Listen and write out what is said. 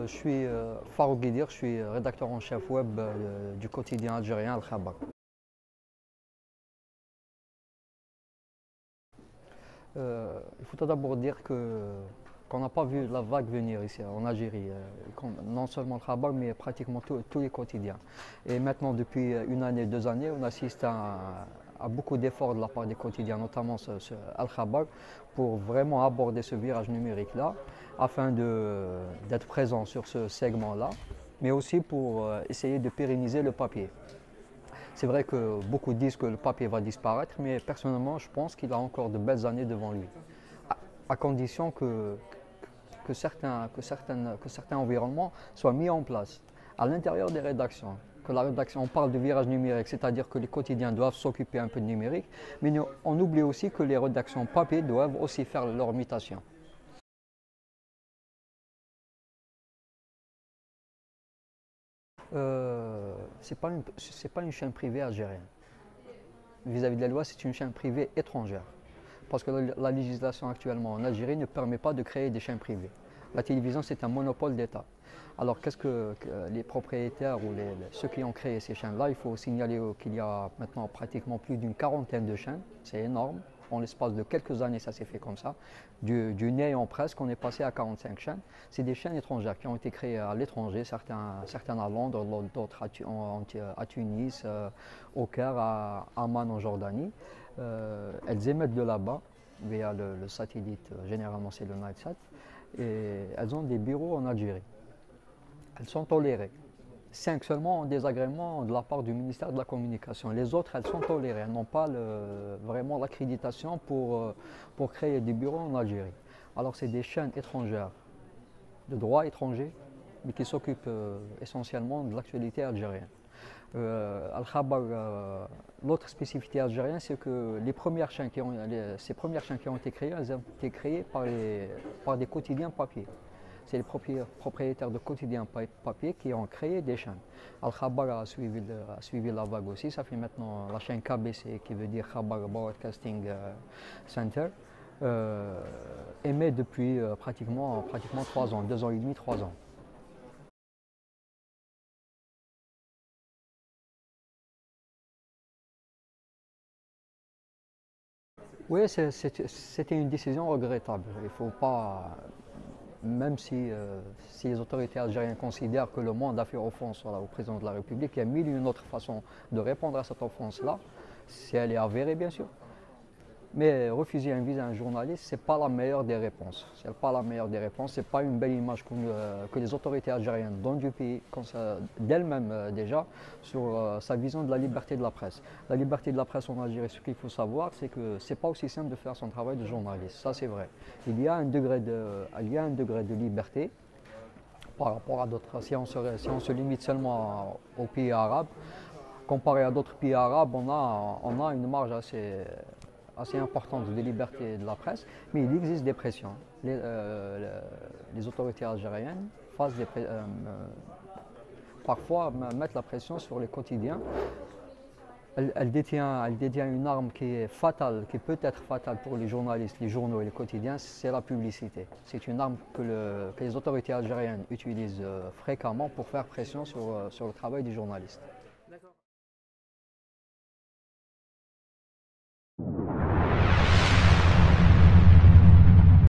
Je suis Farouk Guidir, je suis rédacteur en chef web du quotidien algérien Al-Khabar. Il faut tout d'abord dire qu'on n'a pas vu la vague venir ici en Algérie, non seulement Al-Khabar, mais pratiquement tous les quotidiens. Et maintenant, depuis une année, 2 années, on assiste à beaucoup d'efforts de la part des quotidiens, notamment Al-Khabar, pour vraiment aborder ce virage numérique-là, afin d'être présent sur ce segment-là, mais aussi pour essayer de pérenniser le papier. C'est vrai que beaucoup disent que le papier va disparaître, mais personnellement, je pense qu'il a encore de belles années devant lui, à condition que certains environnements soient mis en place à l'intérieur des rédactions. Que la rédaction, on parle de virage numérique, c'est-à-dire que les quotidiens doivent s'occuper un peu de numérique, mais on oublie aussi que les rédactions papier doivent aussi faire leur mutation. Ce n'est pas une chaîne privée algérienne. Vis-à-vis de la loi, c'est une chaîne privée étrangère. Parce que la législation actuellement en Algérie ne permet pas de créer des chaînes privées. La télévision, c'est un monopole d'État. Alors, qu'est-ce que les propriétaires ou ceux qui ont créé ces chaînes-là, il faut signaler qu'il y a maintenant pratiquement plus d'une quarantaine de chaînes. C'est énorme. En l'espace de quelques années, ça s'est fait comme ça. Du néant presque, on est passé à 45 chaînes. C'est des chaînes étrangères qui ont été créées à l'étranger, certaines à Londres, d'autres à Tunis, au Caire, à Amman en Jordanie. Elles émettent de là-bas via le satellite, généralement c'est le Nightsat, et elles ont des bureaux en Algérie. Elles sont tolérées. 5 seulement ont des agréments de la part du ministère de la Communication. Les autres, elles sont tolérées. Elles n'ont pas vraiment l'accréditation pour créer des bureaux en Algérie. Alors, c'est des chaînes étrangères, de droit étranger, mais qui s'occupent essentiellement de l'actualité algérienne. Al-Khabar, l'autre spécificité algérienne, c'est que ces premières chaînes qui ont été créées, elles ont été créées par des quotidiens papier. C'est les propriétaires de quotidiens papier qui ont créé des chaînes. Al-Khabar a suivi la vague aussi. Ça fait maintenant la chaîne KBC, qui veut dire Khabar Broadcasting Center, émet depuis pratiquement 3 ans, 2 ans et demi, 3 ans. Oui, c'était une décision regrettable. Il faut pas, même si les autorités algériennes considèrent que le monde a fait offense au président de la République, il y a mille et une autres façons de répondre à cette offense-là, si elle est avérée bien sûr. Mais refuser un visa à un journaliste, ce n'est pas la meilleure des réponses. Ce n'est pas la meilleure des réponses, ce n'est pas une belle image que les autorités algériennes donnent du pays, d'elles-mêmes déjà, sur sa vision de la liberté de la presse. La liberté de la presse en Algérie, ce qu'il faut savoir, c'est que ce n'est pas aussi simple de faire son travail de journaliste. Ça, c'est vrai. Il y a un degré de liberté par rapport à d'autres. Si on se limite seulement aux pays arabes, comparé à d'autres pays arabes, on a une marge assez importante de liberté de la presse, mais il existe des pressions. Les autorités algériennes parfois mettent la pression sur les quotidiens. Elle détient une arme qui est fatale, qui peut être fatale pour les journalistes, les journaux et les quotidiens, c'est la publicité. C'est une arme que les autorités algériennes utilisent fréquemment pour faire pression sur le travail des journalistes.